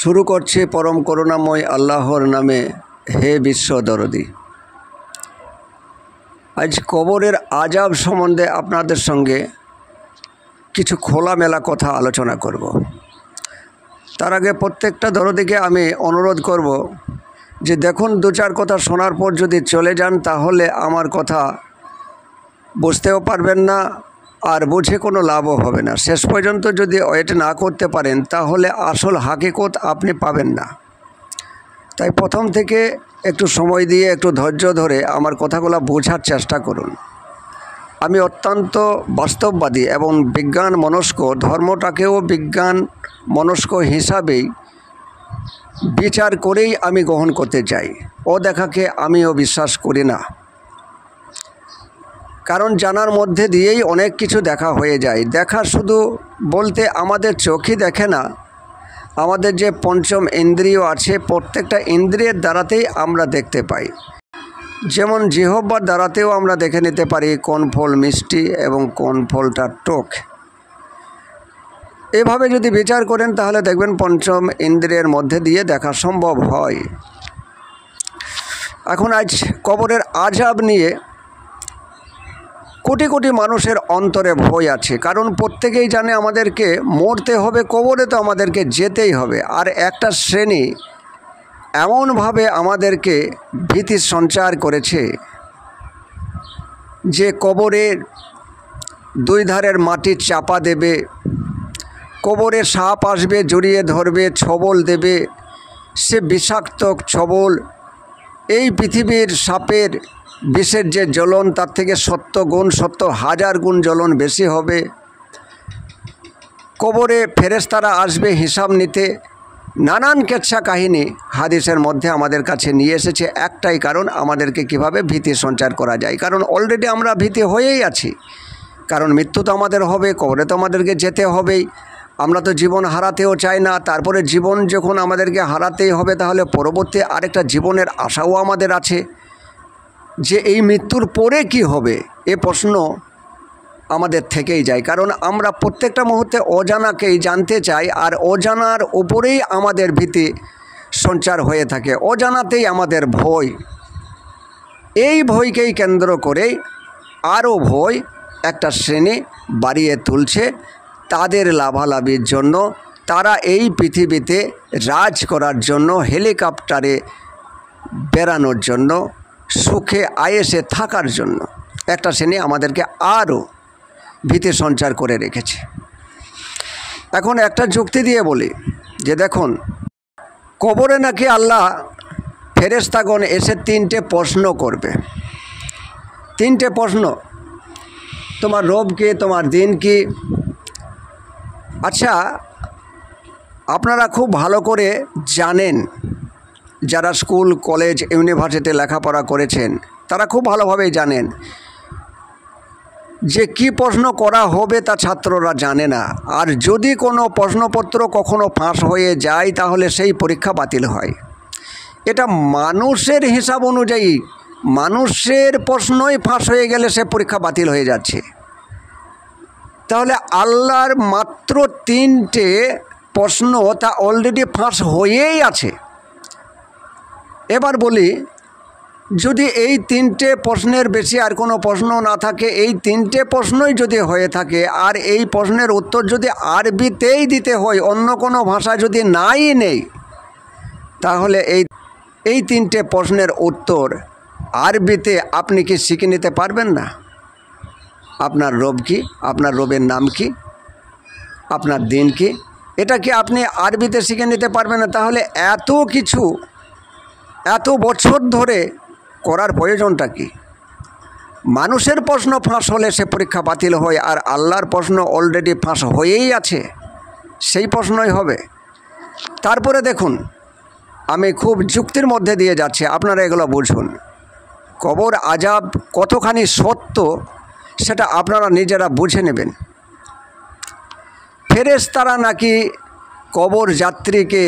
শুরু করছি পরম করুণাময় আল্লাহর নামে। হে বিশ্ব দরদি, আজ কবরের আযাব সম্বন্ধে আপনাদের সঙ্গে কিছু খোলামেলা কথা আলোচনা করব। তার আগে প্রত্যেকটা দরদিকে আমি অনুরোধ করব যে দেখুন, দু চার কথা শোনার পর যদি চলে যান তাহলে আমার কথা বুঝতেও পারবেন না, আর বুঝে কোনো লাভও হবে না। শেষ পর্যন্ত যদি ওয়েট না করতে পারেন তাহলে আসল হাকিকত আপনি পাবেন না। তাই প্রথম থেকে একটু সময় দিয়ে একটু ধৈর্য ধরে আমার কথাগুলো বোঝার চেষ্টা করুন। আমি অত্যন্ত বাস্তববাদী এবং বিজ্ঞান মনস্ক, ধর্মটাকেও বিজ্ঞান মনস্ক হিসাবেই বিচার করেই আমি গ্রহণ করতে চাই। ও দেখাকে আমিও বিশ্বাস করি না, কারণ জানার মধ্যে দিয়েই অনেক কিছু দেখা হয়ে যায়। দেখা শুধু বলতে আমাদের চোখই দেখে না, আমাদের যে পঞ্চম ইন্দ্রিয় আছে প্রত্যেকটা ইন্দ্রিয়ের দ্বারাতেই আমরা দেখতে পাই। যেমন জিহ্বার দ্বারাতেও আমরা দেখে নিতে পারি কোন ফল মিষ্টি এবং কোন ফলটা টক। এভাবে যদি বিচার করেন তাহলে দেখবেন পঞ্চম ইন্দ্রিয়ের মধ্যে দিয়ে দেখা সম্ভব হয়। এখন আজ কবরের আযাব নিয়ে কোটি কোটি মানুষের অন্তরে ভয় আছে, কারণ প্রত্যেকেই জানে আমাদেরকে মরতে হবে, কবরে তো আমাদেরকে যেতেই হবে। আর একটা শ্রেণী এমনভাবে আমাদেরকে ভীতি সঞ্চার করেছে যে কবরের দুই ধারের মাটি চাপা দেবে, কবরে সাপ আসবে জড়িয়ে ধরবে, ছবল দেবে, সে বিষাক্ত ছবল। এই পৃথিবীর সাপের বিষের যে জ্বলন তার থেকে 70,000 গুণ জ্বলন বেশি হবে। কবরে ফেরেশতারা আসবে হিসাব নিতে। নানান কেচ্ছা কাহিনী হাদিসের মধ্যে আমাদের কাছে নিয়ে এসেছে, একটাই কারণ আমাদেরকে কিভাবে ভীতি সঞ্চার করা যায়। কারণ অলরেডি আমরা ভীতি হয়েই আছি, কারণ মৃত্যু তো আমাদের হবে, কবরে তো আমাদেরকে যেতে হবেই। আমরা তো জীবন হারাতেও চাই না, তারপরে জীবন যখন আমাদেরকে হারাতেই হবে তাহলে পরবর্তী আরেকটা জীবনের আশাও আমাদের আছে যে এই মৃত্যুর পরে কি হবে। এ প্রশ্ন আমাদের থেকেই যায়, কারণ আমরা প্রত্যেকটা মুহূর্তে অজানাকেই জানতে চাই, আর অজানার উপরেই আমাদের ভীতি সঞ্চার হয়ে থাকে, অজানাতেই আমাদের ভয়। এই ভয়কেই কেন্দ্র করেই আরও ভয় একটা শ্রেণী বাড়িয়ে তুলছে তাদের লাভালাভির জন্য। তারা এই পৃথিবীতে রাজ করার জন্য, হেলিকপ্টারে বেড়ানোর জন্য, সুখে আয়েসে থাকার জন্য একটা শ্রেণী আমাদেরকে আরও ভীতি সঞ্চার করে রেখেছে। এখন একটা যুক্তি দিয়ে বলি যে দেখুন, কবরে নাকি আল্লাহ ফেরেশতাগণ এসে 3টে প্রশ্ন করবে। 3টে প্রশ্ন, তোমার রব কি, তোমার দিন কি। আচ্ছা, আপনারা খুব ভালো করে জানেন, যারা স্কুল কলেজ ইউনিভার্সিটিতে লেখাপড়া করেছেন তারা খুব ভালোভাবেই জানেন যে কি প্রশ্ন করা হবে তা ছাত্ররা জানে না। আর যদি কোনো প্রশ্নপত্র কখনো ফাঁস হয়ে যায় তাহলে সেই পরীক্ষা বাতিল হয়। এটা মানুষের হিসাব অনুযায়ী, মানুষের প্রশ্নই ফাঁস হয়ে গেলে সে পরীক্ষা বাতিল হয়ে যাচ্ছে। তাহলে আল্লাহর মাত্র 3টে প্রশ্ন তা অলরেডি ফাঁস হয়েই আছে। এবার বলি, যদি এই 3টে প্রশ্নের বেশি আর কোনো প্রশ্ন না থাকে, এই 3টে প্রশ্নই যদি হয়ে থাকে, আর এই প্রশ্নের উত্তর যদি আরবিতেই দিতে হয়, অন্য কোনো ভাষা যদি নাই নেই, তাহলে এই 3টে প্রশ্নের উত্তর আরবিতে আপনি কি শিখে নিতে পারবেন না? আপনার রব কি, আপনার রবের নাম কি, আপনার দিন কি, এটা কি আপনি আরবিতে শিখে নিতে পারবেন না? তাহলে এত কিছু এত বছর ধরে করার প্রয়োজনটা কি? মানুষের প্রশ্ন ফাঁস হলে সে পরীক্ষা বাতিল হয়, আর আল্লাহর প্রশ্ন অলরেডি ফাঁস হয়েই আছে, সেই প্রশ্নই হবে। তারপরে দেখুন, আমি খুব যুক্তির মধ্যে দিয়ে যাচ্ছি, আপনারা এগুলো বুঝুন। কবর আযাব কতখানি সত্য সেটা আপনারা নিজেরা বুঝে নেবেন। ফেরেশতারা নাকি কবর যাত্রীকে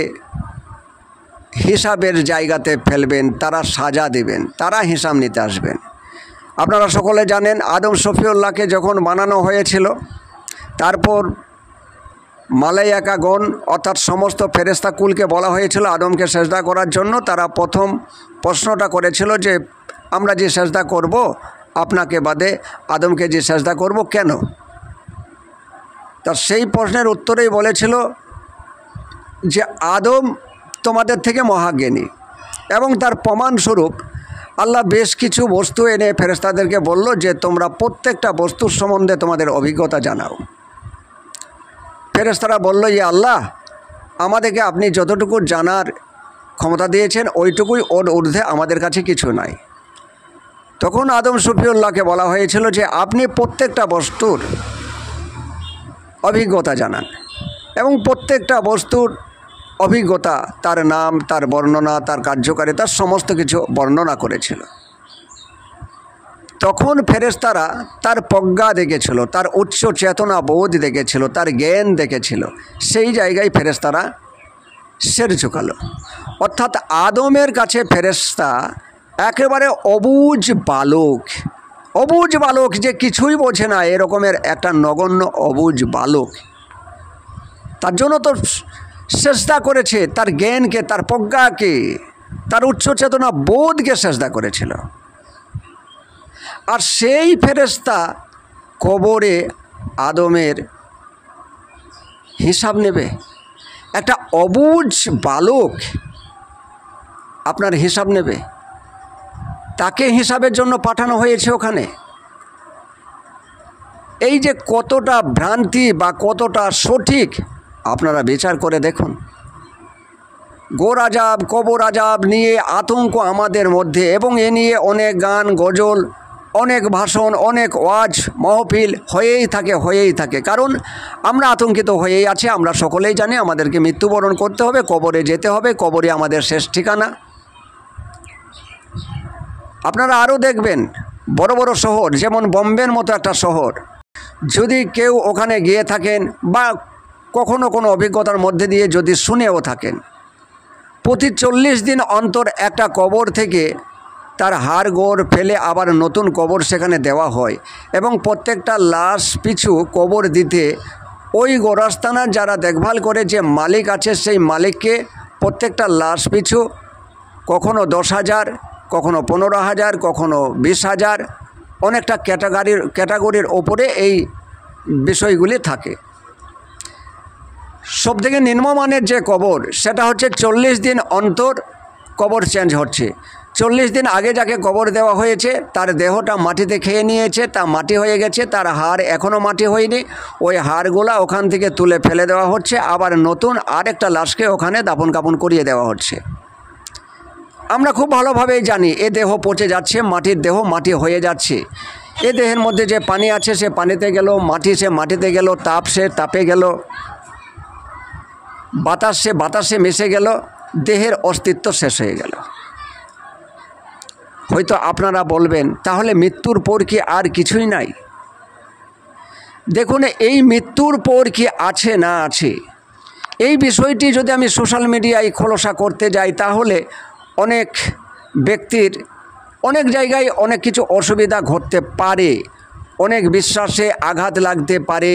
হিসাবের জায়গাতে ফেলবেন, তারা সাজা দেবেন, তারা হিসাব নিতে আসবেন। আপনারা সকলে জানেন আদম শফিউল্লাহকে যখন বানানো হয়েছিল, তারপর মালাইকাগণ অর্থাৎ সমস্ত ফেরেশতাকুলকে বলা হয়েছিল আদমকে সেজদা করার জন্য। তারা প্রথম প্রশ্নটা করেছিল যে আমরা যে সেজদা করব আপনাকে বাদে আদমকে যে সেজদা করব কেন? তার সেই প্রশ্নের উত্তরেই বলেছিল যে আদম তোমাদের থেকে মহাজ্ঞানী, এবং তার প্রমাণস্বরূপ আল্লাহ বেশ কিছু বস্তু এনে ফেরেশতাদেরকে বলল যে তোমরা প্রত্যেকটা বস্তুর সম্বন্ধে তোমাদের অভিজ্ঞতা জানাও। ফেরেশতারা বলল, ইয়ে আল্লাহ, আমাদেরকে আপনি যতটুকু জানার ক্ষমতা দিয়েছেন ওইটুকুই, ওর ঊর্ধ্বে আমাদের কাছে কিছু নাই। তখন আদম শফিউল্লাহকে বলা হয়েছিল যে আপনি প্রত্যেকটা বস্তুর অভিজ্ঞতা জানান, এবং প্রত্যেকটা বস্তুর অভিজ্ঞতা, তার নাম, তার বর্ণনা, তার কার্যকারিতা সমস্ত কিছু বর্ণনা করেছিল। তখন ফেরেশতারা তার প্রজ্ঞা দেখেছিল, তার উচ্চ চেতনা বোধ দেখেছিল, তার জ্ঞান দেখেছিল। সেই জায়গায় ফেরেশতারা সের ঝুঁকালো। অর্থাৎ আদমের কাছে ফেরেশতা একেবারে অবুঝ বালক, অবুঝ বালক, যে কিছুই বোঝে না, এরকমের একটা নগণ্য অবুঝ বালক। তার জন্য তো সেজদা করেছে তার জ্ঞানকে, তার প্রজ্ঞাকে, তার উচ্চ চেতনা বোধকে সেজদা করেছিল। আর সেই ফেরেশতা কবরে আদমের হিসাব নেবে। একটা অবুঝ বালক আপনার হিসাব নেবে, তাকে হিসাবের জন্য পাঠানো হয়েছে ওখানে। এই যে কতটা ভ্রান্তি বা কতটা সঠিক আপনারা বিচার করে দেখুন। গোর আজাব, কবর আজাব নিয়ে আতঙ্ক আমাদের মধ্যে, এবং এ নিয়ে অনেক গান, গজল, অনেক ভাষণ, অনেক ওয়াজ মাহফিল হয়েই থাকে। কারণ আমরা আতঙ্কিত হয়েই আছি। আমরা সকলেই জানি আমাদেরকে মৃত্যুবরণ করতে হবে, কবরে যেতে হবে, কবরে আমাদের শেষ ঠিকানা। আপনারা আরও দেখবেন বড় বড় শহর, যেমন বোম্বের মতো একটা শহর, যদি কেউ ওখানে গিয়ে থাকেন বা কখনো কোনো অভিজ্ঞতার মধ্যে দিয়ে যদি শুনেও থাকেন, প্রতি 40 দিন অন্তর একটা কবর থেকে তার হাড় গোড় ফেলে আবার নতুন কবর সেখানে দেওয়া হয়, এবং প্রত্যেকটা লাশ পিছু কবর দিতে ওই গোরস্থানের যারা দেখভাল করে, যে মালিক আছে, সেই মালিককে প্রত্যেকটা লাশ পিছু কখনো 10,000, কখনো 15,000, কখনো 20,000, অনেকটা ক্যাটাগরির ওপরে এই বিষয়গুলি থাকে। সবথেকে নিম্নমানের যে কবর, সেটা হচ্ছে 40 দিন অন্তর কবর চেঞ্জ হচ্ছে। 40 দিন আগে যাকে কবর দেওয়া হয়েছে তার দেহটা মাটিতে খেয়ে নিয়েছে, তা মাটি হয়ে গেছে, তার হাড় এখনও মাটি হয়নি, ওই হাড়গুলা ওখান থেকে তুলে ফেলে দেওয়া হচ্ছে, আবার নতুন আরেকটা লাশকে ওখানে দাফন কাফন করিয়ে দেওয়া হচ্ছে। আমরা খুব ভালোভাবেই জানি এ দেহ পচে যাচ্ছে, মাটির দেহ মাটি হয়ে যাচ্ছে। এ দেহের মধ্যে যে পানি আছে সে পানিতে গেল, মাটি সে মাটিতে গেল, তাপ সে তাপে গেল, বাতাস সে বাতাসে মিশে গেল, দেহের অস্তিত্ব শেষ হয়ে গেল। হয়তো আপনারা বলবেন তাহলে মৃত্যুর পর কি আর কিছুই নাই? দেখুন, এই মৃত্যুর পর কি আছে না আছে, এই বিষয়টি যদি আমি সোশ্যাল মিডিয়ায় খোলসা করতে যাই তাহলে অনেক ব্যক্তির অনেক জায়গায় অনেক কিছু অসুবিধা ঘটতে পারে, অনেক বিশ্বাসে আঘাত লাগতে পারে।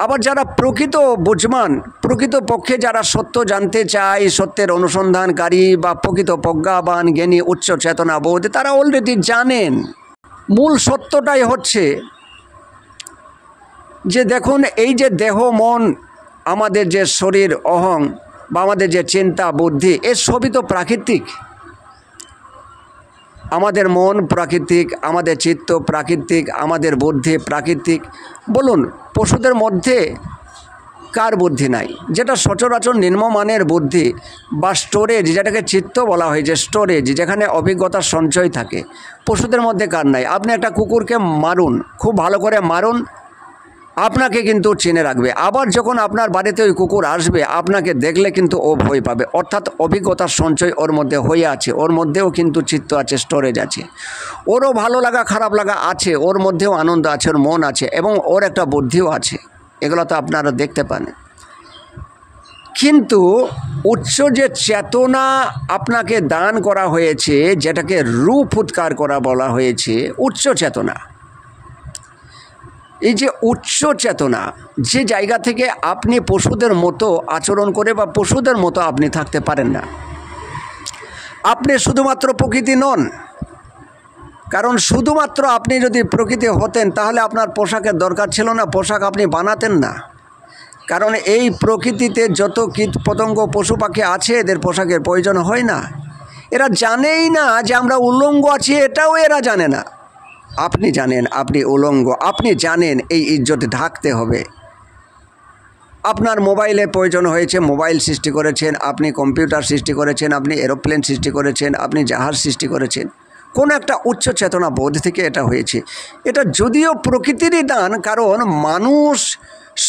আবার যারা প্রকৃত বুঝমান, প্রকৃতপক্ষে যারা সত্য জানতে চায়, সত্যের অনুসন্ধানকারী বা প্রকৃত প্রজ্ঞাবান, জ্ঞানী, উচ্চ চেতনা বোধ, তারা অলরেডি জানেন। মূল সত্যটাই হচ্ছে যে দেখুন, এই যে দেহ মন, আমাদের যে শরীর অহং বা আমাদের যে চিন্তা বুদ্ধি, এর সবই তো প্রাকৃতিক। আমাদের মন প্রাকৃতিক, আমাদের চিত্ত প্রাকৃতিক, আমাদের বুদ্ধি প্রাকৃতিক। বলুন, পশুদের মধ্যে কার বুদ্ধি নাই? যেটা সচরাচর নিম্নমানের বুদ্ধি বা স্টোরেজ, যেটাকে চিত্ত বলা হয়, যে স্টোরেজ, যেখানে অভিজ্ঞতার সঞ্চয় থাকে, পশুদের মধ্যে কার নাই? আপনি একটা কুকুরকে মারুন, খুব ভালো করে মারুন, আপনাকে কিন্তু চিনে রাখবে। আবার যখন আপনার বাড়িতে ওই কুকুর আসবে, আপনাকে দেখলে কিন্তু ও ভয় পাবে। অর্থাৎ অভিজ্ঞতার সঞ্চয় ওর মধ্যে হয়ে আছে, ওর মধ্যেও কিন্তু চিত্ত আছে, স্টোরেজ আছে, ওরও ভালো লাগা খারাপ লাগা আছে, ওর মধ্যেও আনন্দ আছে, ওর মন আছে, এবং ওর একটা বুদ্ধিও আছে। এগুলো তো আপনারা দেখতে পান। কিন্তু উচ্চ যে চেতনা আপনাকে দান করা হয়েছে, যেটাকে রূপ উৎকার করা বলা হয়েছে, উচ্চ চেতনা, এই যে উচ্চ চেতনা, যে জায়গা থেকে আপনি পশুদের মতো আচরণ করে বা পশুদের মতো আপনি থাকতে পারেন না। আপনি শুধুমাত্র প্রকৃতি নন, কারণ শুধুমাত্র আপনি যদি প্রকৃতি হতেন তাহলে আপনার পোশাকের দরকার ছিল না, পোশাক আপনি বানাতেন না। কারণ এই প্রকৃতিতে যত কীট পতঙ্গ পশু পাখি আছে এদের পোশাকের প্রয়োজন হয় না। এরা জানেই না যে আমরা উলঙ্গ আছি, এটাও এরা জানে না। আপনি জানেন আপনি উলঙ্গ, আপনি জানেন এই ইজ্জত ঢাকতে হবে। আপনার মোবাইলের প্রয়োজন হয়েছে, মোবাইল সৃষ্টি করেছেন, আপনি কম্পিউটার সৃষ্টি করেছেন, আপনি এরোপ্লেন সৃষ্টি করেছেন, আপনি জাহাজ সৃষ্টি করেছেন। কোনো একটা উচ্চ চেতনা বোধ থেকে এটা হয়েছে। এটা যদিও প্রকৃতিরই দান, কারণ মানুষ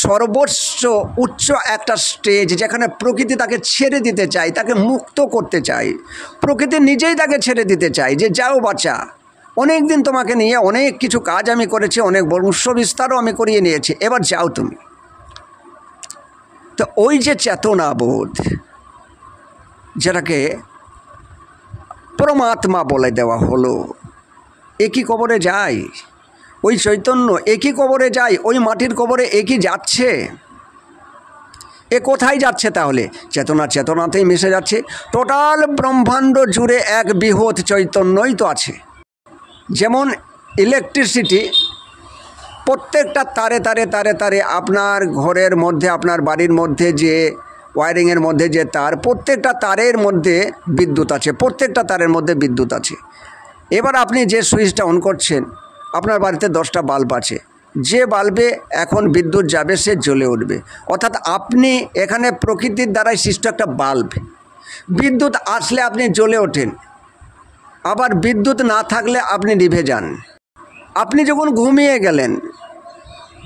সর্বোচ্চ উচ্চ একটা স্টেজ, যেখানে প্রকৃতি তাকে ছেড়ে দিতে চায়, তাকে মুক্ত করতে চায়। প্রকৃতি নিজেই তাকে ছেড়ে দিতে চায় যে যাও বাচ্চা, অনেক দিন তোমাকে নিয়ে অনেক কিছু কাজ আমি করেছি, অনেক বংশ বিস্তারও আমি করিয়ে নিয়েছি, এবার যাও তুমি। তো ওই যে চেতনা বোধ, যেটাকে পরমাত্মা বলে দেওয়া হলো, একই কবরে যায়। ওই চৈতন্য একই কবরে যায়, ওই মাটির কবরে একই যাচ্ছে। এ কোথায় যাচ্ছে তাহলে? চেতনাতেই মিশে যাচ্ছে। টোটাল ব্রহ্মাণ্ড জুড়ে এক বৃহৎ চৈতন্যই তো আছে। যেমন ইলেকট্রিসিটি, প্রত্যেকটা তারে তারে তারে তারে আপনার ঘরের মধ্যে, আপনার বাড়ির মধ্যে যে ওয়ারিংয়ের মধ্যে যে তার, প্রত্যেকটা তারের মধ্যে বিদ্যুৎ আছে, প্রত্যেকটা তারের মধ্যে বিদ্যুৎ আছে। এবার আপনি যে সুইচটা অন করছেন, আপনার বাড়িতে 10টা বাল্ব আছে, যে বাল্বে এখন বিদ্যুৎ যাবে সে জ্বলে উঠবে। অর্থাৎ আপনি এখানে প্রকৃতির দ্বারাই সৃষ্ট একটা বাল্ব। বিদ্যুৎ আসলে আপনি জ্বলে ওঠেন, আবার বিদ্যুৎ না থাকলে আপনি নিভে যান। আপনি যখন ঘুমিয়ে গেলেন,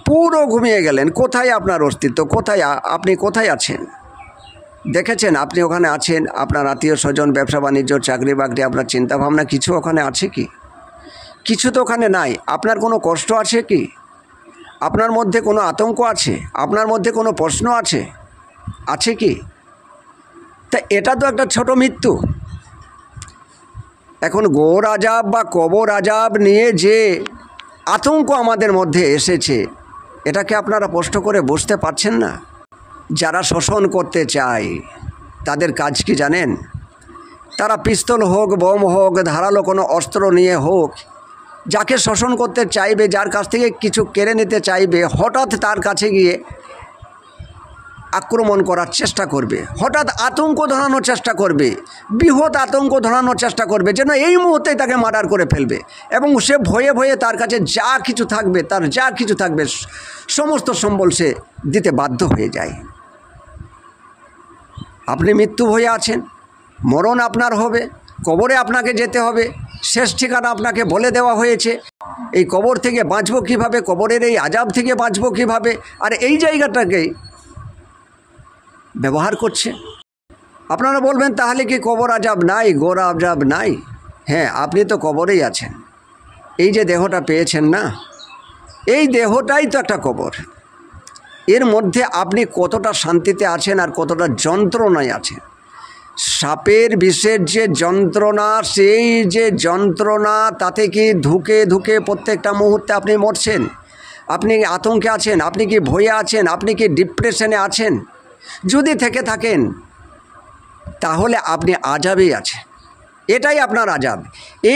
পুরো ঘুমিয়ে গেলেন, কোথায় আপনার অস্তিত্ব? কোথায় আপনি কোথায় আছেন? দেখেছেন আপনি ওখানে আছেন? আপনার আত্মীয় স্বজন, ব্যবসা বাণিজ্য, চাকরি বাকরি, আপনার চিন্তাভাবনা কিছু ওখানে আছে কি? কিছু তো ওখানে নাই। আপনার কোনো কষ্ট আছে কি? আপনার মধ্যে কোনো আতঙ্ক আছে? আপনার মধ্যে কোনো প্রশ্ন আছে? আছে কি? তা এটা তো একটা ছোট মৃত্যু। এখন গোর আজাব বা কবর আজাব নিয়ে যে আতঙ্ক আমাদের মধ্যে এসেছে, এটাকে আপনারা স্পষ্ট করে বুঝতে পারছেন না? যারা শোষণ করতে চায় তাদের কাজ কি জানেন? তারা পিস্তল হোক, বোম হোক, ধারালো কোনো অস্ত্র নিয়ে হোক, যাকে শোষণ করতে চাইবে, যার কাছ থেকে কিছু কেড়ে নিতে চাইবে, হঠাৎ তার কাছে গিয়ে আক্রমণ করার চেষ্টা করবে, হঠাৎ আতঙ্ক ধরানোর চেষ্টা করবে, বৃহৎ আতঙ্ক ধরানোর চেষ্টা করবে, যেন এই মুহূর্তেই তাকে মার্ডার করে ফেলবে। এবং সে ভয়ে ভয়ে তার কাছে যা কিছু থাকবে, তার যা কিছু থাকবে, সমস্ত সম্বল সে দিতে বাধ্য হয়ে যায়। আপনি মৃত্যু হয়ে আছেন, মরণ আপনার হবে, কবরে আপনাকে যেতে হবে, শেষ ঠিকানা আপনাকে বলে দেওয়া হয়েছে। এই কবর থেকে বাঁচব কীভাবে? কবরের এই আজাব থেকে বাঁচব কীভাবে? আর এই জায়গাটাকেই ব্যবহার করছে। আপনারা বলবেন তাহলে কি কবর আজাব নাই, গোর আজাব নাই? হ্যাঁ, আপনি তো কবরেই আছেন। এই যে দেহটা পেয়েছেন না, এই দেহটাই তো একটা কবর। এর মধ্যে আপনি কতটা শান্তিতে আছেন আর কতটা যন্ত্রণায় আছেন। সাপের বিষের যে যন্ত্রণা, সেই যে যন্ত্রণা, তাতে কি ধুকে ধুকে প্রত্যেকটা মুহূর্তে আপনি মরছেন? আপনি আতঙ্কে আছেন? আপনি কি ভয়ে আছেন? আপনি কি ডিপ্রেশনে আছেন? যদি থেকে থাকেন তাহলে আপনি আজাবেই আছেন। এটাই আপনার আজাব।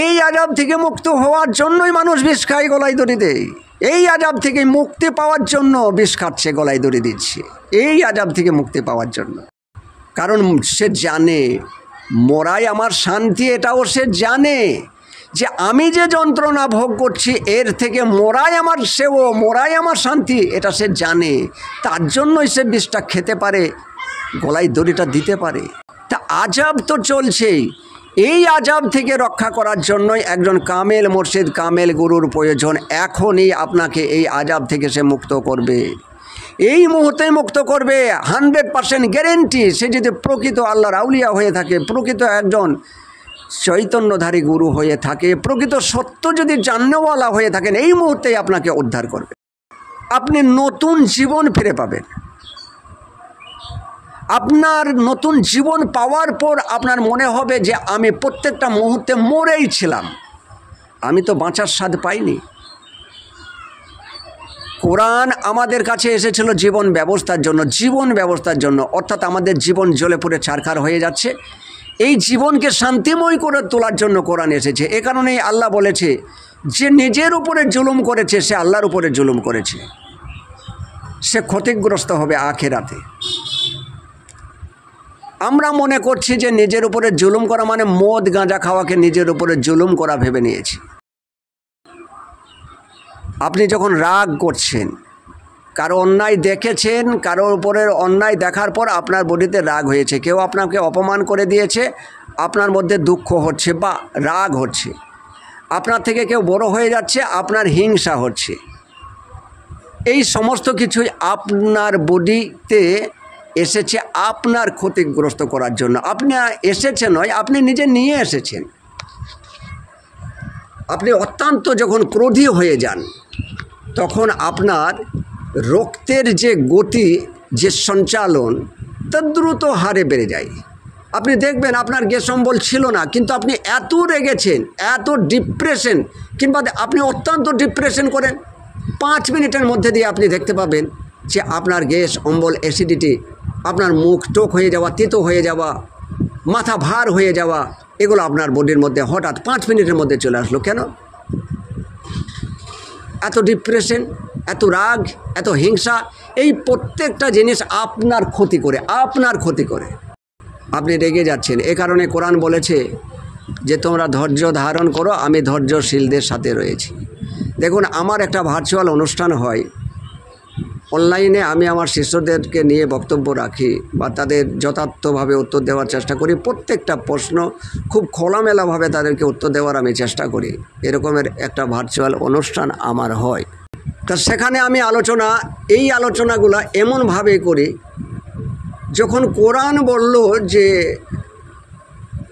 এই আজাব থেকে মুক্ত হওয়ার জন্যই মানুষ বিষ খায়, গলায় দড়ি দেয়। এই আজাব থেকে মুক্তি পাওয়ার জন্য বিষ খাচ্ছে, গলায় দড়ি দিচ্ছে, এই আজাব থেকে মুক্তি পাওয়ার জন্য। কারণ সে জানে মরাই আমার শান্তি, এটাও সে জানে যে আমি যে যন্ত্রণা ভোগ করছি এর থেকে মরাই আমার শান্তি, এটা সে জানে। তার জন্যই সে বিষটা খেতে পারে, গলায় দড়িটা দিতে পারে। তা আজাব তো চলছেই। এই আজাব থেকে রক্ষা করার জন্যই একজন কামেল মুর্শিদ, কামেল গুরুর প্রয়োজন। এখনই আপনাকে এই আজাব থেকে সে মুক্ত করবে, এই মুহূর্তে মুক্ত করবে, 100% গ্যারেন্টি। সে যদি প্রকৃত আল্লাহর আউলিয়া হয়ে থাকে, প্রকৃত একজন চৈতন্যধারী গুরু হয়ে থাকে, প্রকৃত সত্য যদি জাননেওয়ালা হয়ে থাকেন, এই মুহূর্তেই আপনাকে উদ্ধার করবে। আপনি নতুন জীবন ফিরে পাবেন। আপনার নতুন জীবন পাওয়ার পর আপনার মনে হবে যে আমি প্রত্যেকটা মুহূর্তে মরেই ছিলাম, আমি তো বাঁচার স্বাদ পাইনি। কোরআন আমাদের কাছে এসেছিল জীবন ব্যবস্থার জন্য, অর্থাৎ আমাদের জীবন জ্বলে পুড়ে ছারখার হয়ে যাচ্ছে, এই জীবনকে শান্তিময় করে তোলার জন্য কোরআন এসেছে। এ কারণেই আল্লাহ বলেছে যে নিজের উপরে জুলুম করেছে সে আল্লাহর উপরে জুলুম করেছে, সে ক্ষতিগ্রস্ত হবে আখিরাতে। আমরা মনে করছি যে নিজের উপরে জুলুম করা মানে মদ গাঁজা খাওয়াকে নিজের উপরে জুলুম করা ভেবে নিয়েছি। আপনি যখন রাগ করছেন, কারো অন্যায় দেখেছেন, কারোর উপরের অন্যায় দেখার পর আপনার বডিতে রাগ হয়েছে, কেউ আপনাকে অপমান করে দিয়েছে, আপনার মধ্যে দুঃখ হচ্ছে বা রাগ হচ্ছে, আপনার থেকে কেউ বড় হয়ে যাচ্ছে, আপনার হিংসা হচ্ছে, এই সমস্ত কিছুই আপনার বডিতে এসেছে আপনার ক্ষতিগ্রস্ত করার জন্য। আপনি এসেছে নয়, আপনি নিজে নিয়ে এসেছেন। আপনি অত্যন্ত যখন ক্রোধী হয়ে যান তখন আপনার রক্তের যে গতি, যে সঞ্চালন তা দ্রুত হারে বেড়ে যায়। আপনি দেখবেন আপনার গ্যাস অম্বল ছিল না, কিন্তু আপনি এত রেগেছেন, এত ডিপ্রেশন, কিংবা আপনি অত্যন্ত ডিপ্রেশন করেন, 5 মিনিটের মধ্যে দিয়ে আপনি দেখতে পাবেন যে আপনার গ্যাস অম্বল, অ্যাসিডিটি, আপনার মুখ টোক হয়ে যাওয়া, তেতো হয়ে যাওয়া, মাথা ভার হয়ে যাওয়া, এগুলো আপনার বডির মধ্যে হঠাৎ 5 মিনিটের মধ্যে চলে আসলো। কেন? এত ডিপ্রেশন, এত রাগ, এত হিংসা, এই প্রত্যেকটা জিনিস আপনার ক্ষতি করে। আপনি রেগে যাচ্ছেন, এ কারণে কোরআন বলেছে যে তোমরা ধৈর্য ধারণ করো, আমি ধৈর্যশীলদের সাথে রয়েছি। দেখুন, আমার একটা ভার্চুয়াল অনুষ্ঠান হয় অনলাইনে, আমি আমার শিষ্যদেরকে নিয়ে বক্তব্য রাখি বা তাদের যথার্থভাবে উত্তর দেওয়ার চেষ্টা করি। প্রত্যেকটা প্রশ্ন খুব খোলামেলাভাবে তাদেরকে উত্তর দেওয়ার আমি চেষ্টা করি। এরকমের একটা ভার্চুয়াল অনুষ্ঠান আমার হয়। তা সেখানে আমি এই আলোচনাগুলো এমনভাবে করি, যখন কোরআন বলল যে,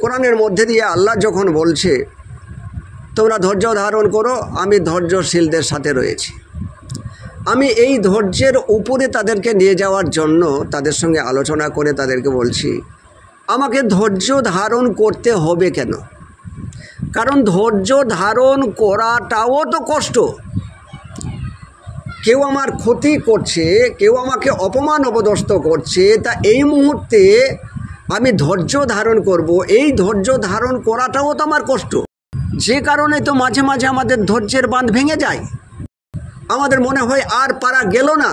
কোরআনের মধ্যে দিয়ে আল্লাহ যখন বলছে তোমরা ধৈর্য ধারণ করো, আমি ধৈর্যশীলদের সাথে রয়েছি, আমি এই ধৈর্যের উপরে তাদেরকে নিয়ে যাওয়ার জন্য তাদের সঙ্গে আলোচনা করে তাদেরকে বলছি আমাকে ধৈর্য ধারণ করতে হবে কেন? কারণ ধৈর্য ধারণ করাটাও তো কষ্ট। কেউ আমার ক্ষতি করছে, কেউ আমাকে অপমান অপদস্থ করছে, তা এই মুহূর্তে আমি ধৈর্য ধারণ করব, এই ধৈর্য ধারণ করাটাও তো আমার কষ্ট। যে কারণে তো মাঝে মাঝে আমাদের ধৈর্যের বাঁধ ভেঙে যায়, আমাদের মনে হয় আর পারা গেল না।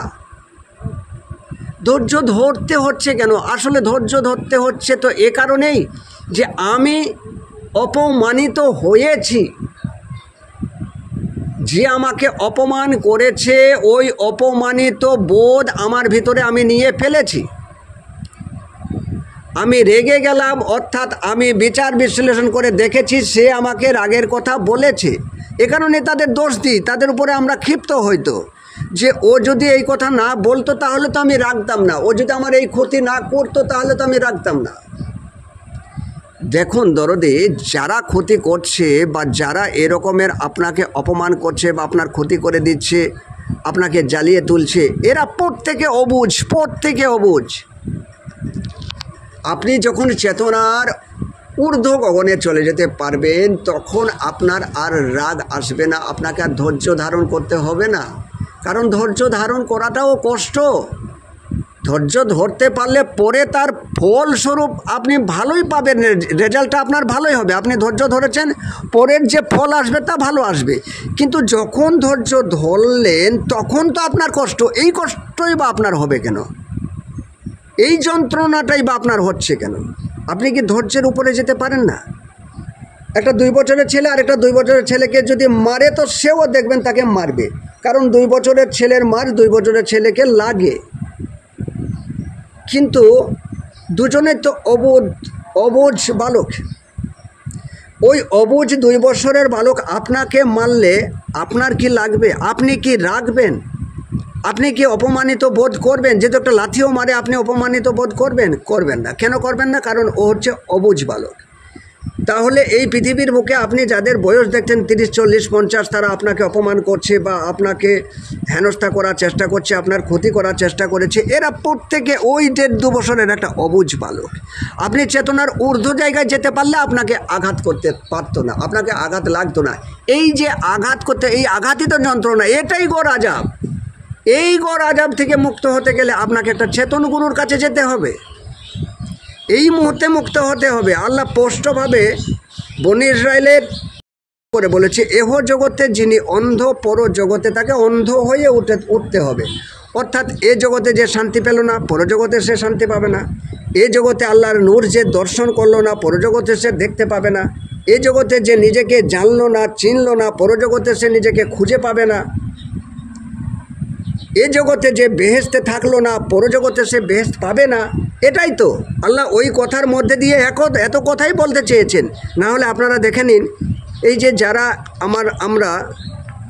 ধৈর্য ধরতে হচ্ছে কেন? আসলে ধৈর্য ধরতে হচ্ছে তো এ কারণেই যে আমি অপমানিত হয়েছি, যে আমাকে অপমান করেছে ওই অপমানিত বোধ আমার ভিতরে আমি নিয়ে ফেলেছি। আমি রেগে গেলাম, অর্থাৎ আমি বিচার বিশ্লেষণ করে দেখেছি সে আমাকে রাগের কথা বলেছে, এ কারণে তাদের দোষ দিই, তাদের উপরে আমরা ক্ষিপ্ত হইতো যে ও যদি এই কথা না বলতো তাহলে তো আমি রাখতাম না, ও যদি আমার এই ক্ষতি না করতো তাহলে তো আমি রাখতাম না। দেখুন দরদে, যারা ক্ষতি করছে বা যারা এরকমের আপনাকে অপমান করছে বা আপনার ক্ষতি করে দিচ্ছে, আপনাকে জ্বালিয়ে তুলছে, এরা প্রত্যেকে অবুঝ। আপনি যখন চেতনার ঊর্ধ্ব গগনে চলে যেতে পারবেন তখন আপনার আর রাগ আসবে না, আপনাকে আর ধৈর্য ধারণ করতে হবে না। কারণ ধৈর্য ধারণ করাটাও কষ্ট। ধৈর্য ধরতে পারলে পরে তার ফলস্বরূপ আপনি ভালোই পাবেন, রেজাল্টটা আপনার ভালোই হবে। আপনি ধৈর্য ধরেছেন, পরের যে ফল আসবে তা ভালো আসবে। কিন্তু যখন ধৈর্য ধরলেন তখন তো আপনার কষ্ট, এই কষ্টই বা আপনার হবে কেন? এই যন্ত্রণাটাই বা আপনার হচ্ছে কেন? আপনি কি ধৈর্যের উপরে যেতে পারেন না? একটা 2 বছরের ছেলে আর একটা 2 বছরের ছেলেকে যদি মারে তো সেও দেখবেন তাকে মারবে, কারণ 2 বছরের ছেলের মার 2 বছরের ছেলেকে লাগে। কিন্তু দুজনে তো অবুঝ বালক। ওই অবুঝ 2 বছরের বালক আপনাকে মারলে আপনার কি লাগবে? আপনি কি রাখবেন? আপনি কি অপমানিত বোধ করবেন? যেহেতু একটা লাঠিও মারে আপনি অপমানিত বোধ করবেন না। কেন করবেন না? কারণ ও হচ্ছে অবুঝ বালক। তাহলে এই পৃথিবীর বুকে আপনি যাদের বয়স দেখছেন 30, 40, 50, তারা আপনাকে অপমান করছে বা আপনাকে হেনস্থা করার চেষ্টা করছে, আপনার ক্ষতি করার চেষ্টা করেছে, এরা প্রত্যেকে ওই 1.5-2 বছরের একটা অবুঝ বালক। আপনি চেতনার ঊর্ধ্ব জায়গায় যেতে পারলে আপনাকে আঘাত করতে পারতো না, আপনাকে আঘাত লাগতো না। এই যে আঘাত করতে, এই আঘাতই তো যন্ত্রণা, এটাই গো আযাব। এই গড় আজাব থেকে মুক্ত হতে গেলে আপনাকে একটা চেতন গুরুর কাছে যেতে হবে, এই মুহূর্তে মুক্ত হতে হবে। আল্লাহ স্পষ্টভাবে বনি ইসরায়েলের করে বলেছে, এহ জগতে যিনি অন্ধ পর জগতে তাকে অন্ধ হয়ে উঠতে হবে। অর্থাৎ এ জগতে যে শান্তি পেল না, পরজগতে সে শান্তি পাবে না। এ জগতে আল্লাহর নূর যে দর্শন করলো না, পরজগতে সে দেখতে পাবে না। এ জগতে যে নিজেকে জানলো না, চিনলো না, পরজগতে সে নিজেকে খুঁজে পাবে না। এ জগতে যে বেহেশতে থাকলো না, পরজগতে সে বেহেশত পাবে না। এটাই তো আল্লাহ ওই কথার মধ্যে দিয়ে এত কথাই বলতে চেয়েছেন। না হলে আপনারা দেখে নিন, এই যে যারা আমরা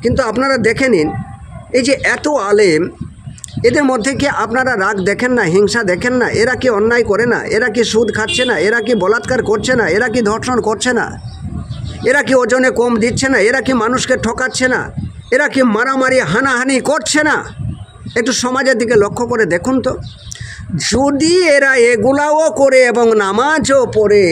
কিন্তু আপনারা দেখে নিন, এই যে এত আলেম, এদের মধ্যে কি আপনারা রাগ দেখেন না, হিংসা দেখেন না? এরা কি অন্যায় করে না? এরা কি সুদ খাচ্ছে না? এরা কি বলাৎকার করছে না? এরা কি ধর্ষণ করছে না? এরা কি ওজনে কম দিচ্ছে না? এরা কি মানুষকে ঠকাচ্ছে না? এরা কি মারামারি হানাহানি করছে না? একটু সমাজের দিকে লক্ষ্য করে দেখুন তো। যদি এরা এগুলাও করে এবং নামাজও পড়ে,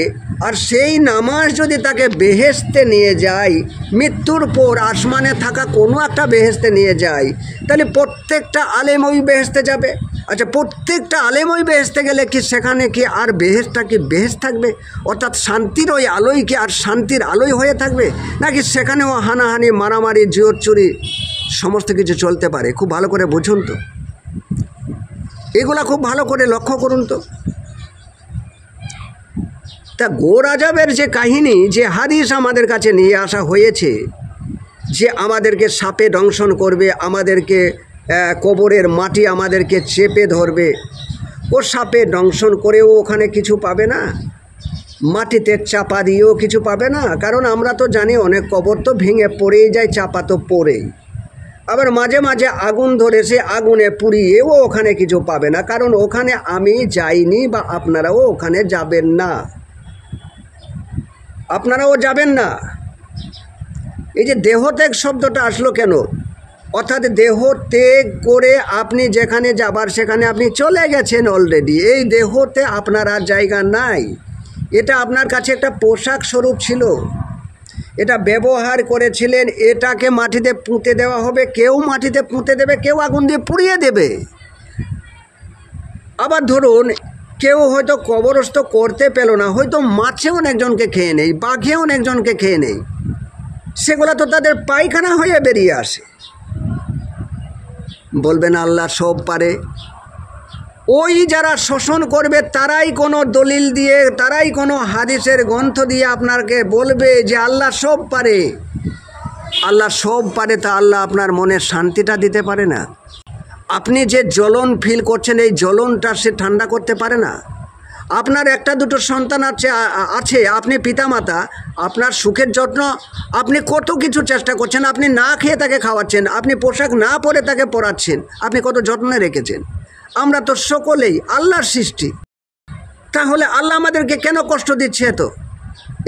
আর সেই নামাজ যদি তাকে বেহেশতে নিয়ে যায়, মৃত্যুর পর আসমানে থাকা কোনো একটা বেহেশতে নিয়ে যায়, তাহলে প্রত্যেকটা আলেম ওই বেহেশতে যাবে। আচ্ছা, প্রত্যেকটা আলেম ওই বেহেশতে গেলে কি সেখানে কি আর বেহেশটা কি বেহেশত থাকবে? অর্থাৎ শান্তির ওই আলোই কি আর শান্তির আলোই হয়ে থাকবে, নাকি সেখানেও হানাহানি, মারামারি, জুয়োর চুরি সমস্ত কিছু চলতে পারে? খুব ভালো করে বুঝুন তো, এগুলা খুব ভালো করে লক্ষ্য করুন তো। তা গোর আজাবের যে কাহিনী, যে হাদিস আমাদের কাছে নিয়ে আসা হয়েছে, যে আমাদেরকে সাপে দংশন করবে, আমাদেরকে কবরের মাটি আমাদেরকে চেপে ধরবে, ও সাপে দংশন করেও ওখানে কিছু পাবে না, মাটিতে চাপা দিয়েও কিছু পাবে না। কারণ আমরা তো জানি অনেক কবর তো ভেঙে পড়েই যায়, চাপা তো পড়েই। আবার মাঝে মাঝে আগুন ধরে সে আগুনে পুড়িয়েও ওখানে কিছু পাবে না, কারণ ওখানে আমি যাইনি বা আপনারাও ওখানে যাবেন না, আপনারাও যাবেন না। এই যে দেহত্যাগ শব্দটা আসলো কেন? অর্থাৎ দেহ ত্যাগ করে আপনি যেখানে যাবার সেখানে আপনি চলে গেছেন অলরেডি। এই দেহতে আপনার আর জায়গা নাই। এটা আপনার কাছে একটা পোশাক স্বরূপ ছিল, এটা ব্যবহার করেছিলেন, এটাকে মাটিতে পুঁতে দেওয়া হবে। কেউ মাটিতে পুঁতে দেবে, কেউ আগুন দিয়ে পুড়িয়ে দেবে। আবার ধরুন কেউ হয়তো কবরস্থ করতে পেল না, হয়তো মাছে অনেকজনকে খেয়ে নেই, বাঘে অনেকজনকে খেয়ে নেই, সেগুলো তো তাদের পায়খানা হয়ে বেরিয়ে আসে। বলবেন আল্লাহ সব পারে। ওই যারা শোষণ করবে তারাই কোনো দলিল দিয়ে, তারাই কোনো হাদিসের গ্রন্থ দিয়ে আপনাকে বলবে যে আল্লাহ সব পারে। আল্লাহ সব পারে, তা আল্লাহ আপনার মনের শান্তিটা দিতে পারে না? আপনি যে জ্বলন ফিল করছেন, এই জ্বলনটা সে ঠান্ডা করতে পারে না? আপনার একটা দুটো সন্তান আছে, আপনি পিতামাতা, আপনার সুখের যত্ন আপনি কত কিছু চেষ্টা করছেন, আপনি না খেয়ে তাকে খাওয়াচ্ছেন, আপনি পোশাক না পরে তাকে পরাচ্ছেন, আপনি কত যত্নে রেখেছেন। আমরা তো সকলেই আল্লাহর সৃষ্টি, তাহলে আল্লাহ আমাদেরকে কেন কষ্ট দিচ্ছে? তো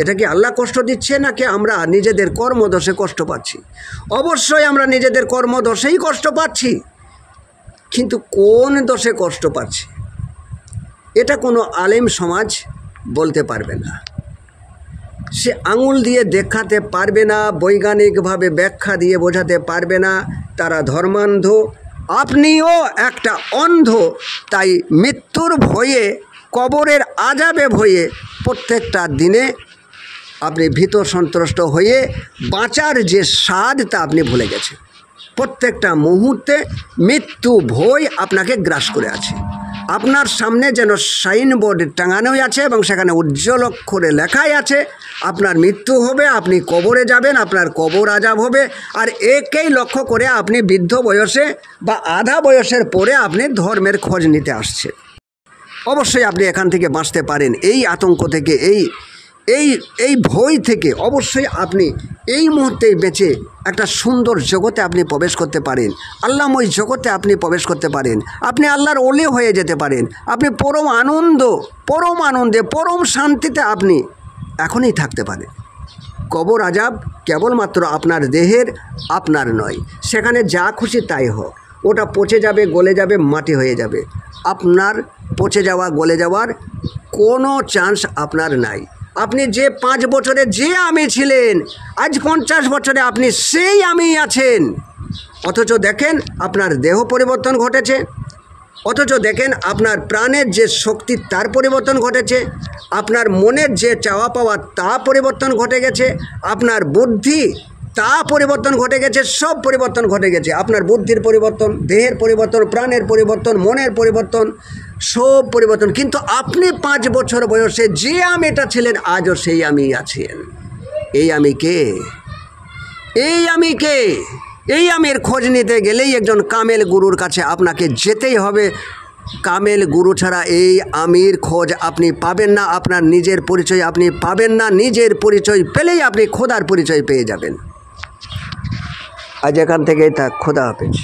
এটা কি আল্লাহ কষ্ট দিচ্ছে, নাকি আমরা নিজেদের কর্মদোষে কষ্ট পাচ্ছি? অবশ্যই আমরা নিজেদের কর্মদোষেই কষ্ট পাচ্ছি, কিন্তু কোন দোষে কষ্ট পাচ্ছি এটা কোনো আলেম সমাজ বলতে পারবে না, সে আঙুল দিয়ে দেখাতে পারবে না, বৈজ্ঞানিকভাবে ব্যাখ্যা দিয়ে বোঝাতে পারবে না। তারা ধর্মান্ধ, আপনিও একটা অন্ধ। তাই মৃত্যুর ভয়ে, কবরের আযাবে ভয়ে প্রত্যেকটা দিনে আপনি ভীত সন্ত্রস্ত হয়ে বাঁচার যে স্বাদ তা আপনি ভুলে গেছেন। প্রত্যেকটা মুহূর্তে মৃত্যু ভয় আপনাকে গ্রাস করে আছে। আপনার সামনে যেন সাইনবোর্ড টাঙানোই আছে এবং সেখানে উজ্জ্বল অক্ষরে লেখাই আছে আপনার মৃত্যু হবে, আপনি কবরে যাবেন, আপনার কবর আযাব হবে। আর একেই লক্ষ্য করে আপনি বৃদ্ধ বয়সে বা আধা বয়সের পরে আপনি ধর্মের খোঁজ নিতে আসছেন। অবশ্যই আপনি এখান থেকে বাঁচতে পারেন, এই আতঙ্ক থেকে, এই ভয় থেকে অবশ্যই আপনি এই মুহূর্তেই বেঁচে একটা সুন্দর জগতে আপনি প্রবেশ করতে পারেন, আল্লাহময় জগতে আপনি প্রবেশ করতে পারেন, আপনি আল্লাহর ওলি হয়ে যেতে পারেন। আপনি পরম আনন্দে পরম শান্তিতে আপনি এখনই থাকতে পারেন। কবর আযাব কেবলমাত্র আপনার দেহের, আপনার নয়। সেখানে যা খুশি তাই হোক, ওটা পচে যাবে, গলে যাবে, মাটি হয়ে যাবে। আপনার পচে যাওয়া, গলে যাওয়ার কোনো চান্স আপনার নাই। আপনি যে 5 বছরে যে আমি ছিলেন, আজ 50 বছরে আপনি সেই আমি আছেন। অথচ দেখেন আপনার দেহ পরিবর্তন ঘটেছে, অথচ দেখেন আপনার প্রাণের যে শক্তি তার পরিবর্তন ঘটেছে, আপনার মনের যে চাওয়া পাওয়া তা পরিবর্তন ঘটে গেছে, আপনার বুদ্ধি তা পরিবর্তন ঘটে গেছে, সব পরিবর্তন ঘটে গেছে। আপনার বুদ্ধির পরিবর্তন, দেহের পরিবর্তন, প্রাণের পরিবর্তন, মনের পরিবর্তন, সব পরিবর্তন। কিন্তু আপনি 5 বছর বয়সে যে আমিটা ছিলেন আজও সেই আমি আছেন। এই আমি কে? এই আমি কে? এই আমির খোঁজ নিতে গেলেই একজন কামেল গুরুর কাছে আপনাকে যেতেই হবে। কামেল গুরু ছাড়া এই আমির খোঁজ আপনি পাবেন না, আপনার নিজের পরিচয় আপনি পাবেন না। নিজের পরিচয় পেলেই আপনি খোদার পরিচয় পেয়ে যাবেন। আজ এখান থেকেই থাক। খোদা হাফেজ।